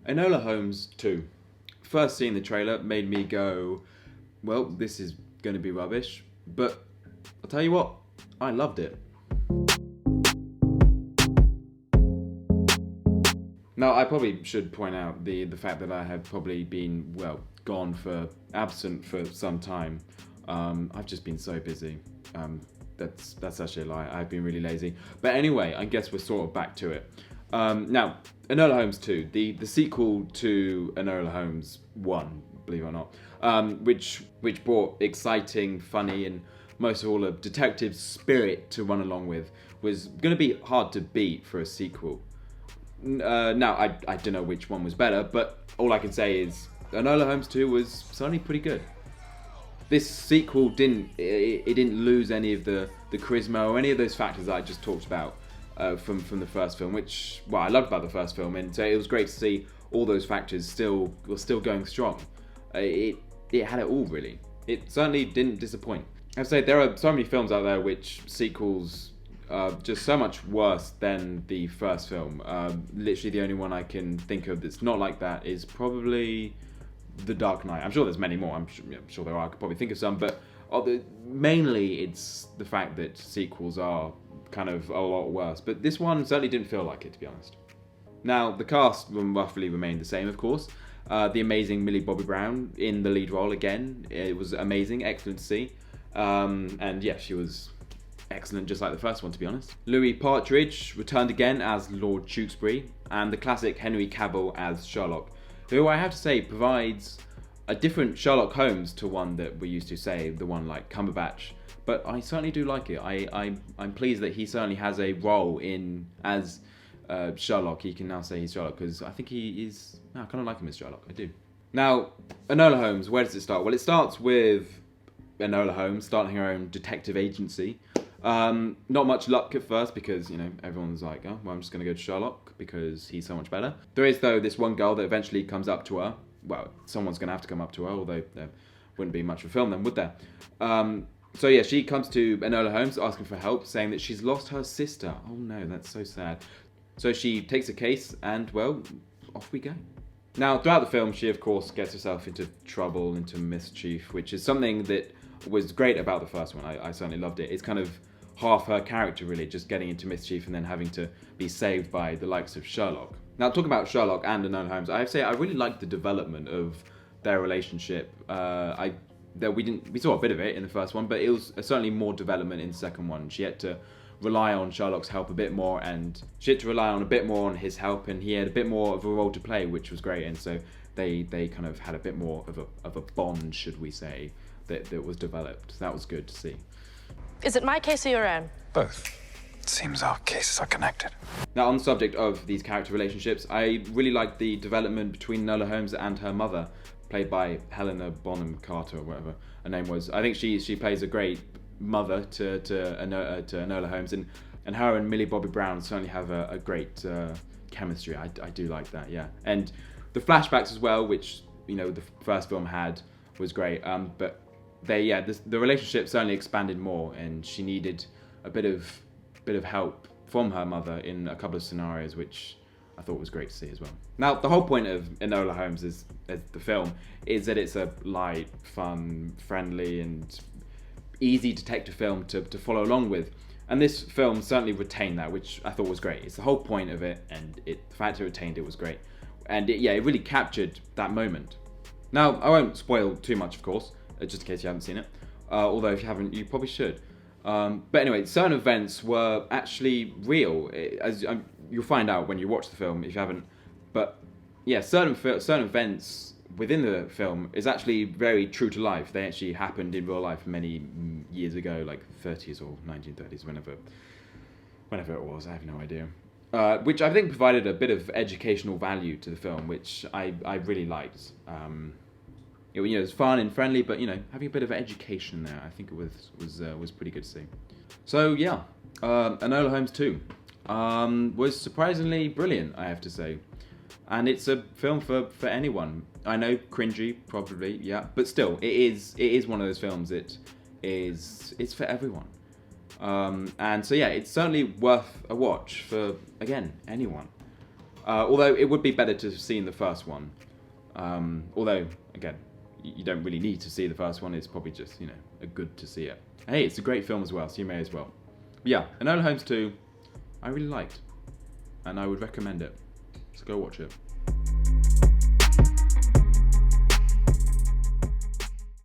Enola Holmes 2. First seeing the trailer made me go, well, this is going to be rubbish. But I'll tell you what, I loved it. Now, I probably should point out the fact that I have probably been, absent for some time. I've just been so busy. That's actually a lie. I've been really lazy. But anyway, I guess we're sort of back to it. Now, Enola Holmes 2, the sequel to Enola Holmes 1, believe it or not, which brought exciting, funny, and most of all a detective spirit to run along with, was going to be hard to beat for a sequel. Now, I don't know which one was better, but all I can say is Enola Holmes 2 was certainly pretty good. This sequel didn't lose any of the charisma or any of those factors that I just talked about from the first film, which I loved about the first film, and so it was great to see all those factors still going strong. It had it all, really. It certainly didn't disappoint. I'd say there are so many films out there which sequels are just so much worse than the first film. Literally the only one I can think of that's not like that is probably The Dark Knight. I'm sure there's many more. I'm sure there are. I could probably think of some, but mainly it's the fact that sequels are kind of a lot worse. But this one certainly didn't feel like it, to be honest. Now, the cast roughly remained the same, of course. The amazing Millie Bobby Brown in the lead role again. It was amazing, excellent to see. And yeah, she was excellent, just like the first one, to be honest. Louis Partridge returned again as Lord Tewkesbury, and the classic Henry Cavill as Sherlock, who I have to say provides a different Sherlock Holmes to one that we used to say, the one like Cumberbatch. But I certainly do like it. I'm pleased that he certainly has a role in as Sherlock. He can now say he's Sherlock, because I think he is. I kind of like him as Sherlock. I do. Now, Enola Holmes, where does it start? Well, it starts with Enola Holmes starting her own detective agency. Not much luck at first, because everyone's like, oh, well, I'm just going to go to Sherlock because he's so much better. There is, though, this one girl that eventually comes up to her. Well, someone's going to have to come up to her, although there wouldn't be much of a film then, would there? So yeah, she comes to Enola Holmes asking for help, saying that she's lost her sister. Oh no, that's so sad. So she takes a case and, well, off we go. Now, throughout the film, she of course gets herself into trouble, into mischief, which is something that was great about the first one. I certainly loved it. It's kind of half her character, really, just getting into mischief and then having to be saved by the likes of Sherlock. Now, talking about Sherlock and Enola Holmes, I have to say I really liked the development of their relationship. We saw a bit of it in the first one, but it was certainly more development in the second one. She had to rely on Sherlock's help a bit more, and she had to rely on a bit more on his help, and he had a bit more of a role to play, which was great. And so they kind of had a bit more of a bond, should we say, that was developed. That was good to see. Is it my case or your own? Both. It seems our cases are connected. Now, on the subject of these character relationships, I really liked the development between Enola Holmes and her mother, played by Helena Bonham Carter, or whatever her name was. I think she plays a great mother to Enola Holmes, and her and Millie Bobby Brown certainly have a great chemistry. I do like that, yeah. And the flashbacks as well, which the first film had, was great. But the relationship certainly expanded more, and she needed a bit of help from her mother in a couple of scenarios, which I thought was great to see as well. Now, the whole point of Enola Holmes as the film is that it's a light, fun, friendly, and easy detective film to follow along with. And this film certainly retained that, which I thought was great. It's the whole point of it, and the fact it retained it was great. And it really captured that moment. Now, I won't spoil too much, of course, just in case you haven't seen it. Although if you haven't, you probably should. But anyway, certain events were actually real, as you'll find out when you watch the film if you haven't. But yeah, certain events within the film is actually very true to life. They actually happened in real life many years ago, like 30s or 1930s, whenever it was. I have no idea. Which I think provided a bit of educational value to the film, which I really liked. It was fun and friendly, but having a bit of education there, I think it was pretty good to see. So yeah, Enola Holmes 2 was surprisingly brilliant, I have to say, and it's a film for anyone. I know, cringy, probably, yeah, but still, it is one of those films that it's for everyone. And so yeah, it's certainly worth a watch for, again, anyone. Although it would be better to have seen the first one. Although, again, you don't really need to see the first one. It's probably just, a good to see it. Hey, it's a great film as well, so you may as well. But yeah, Enola Holmes 2, I really liked. And I would recommend it. So go watch it.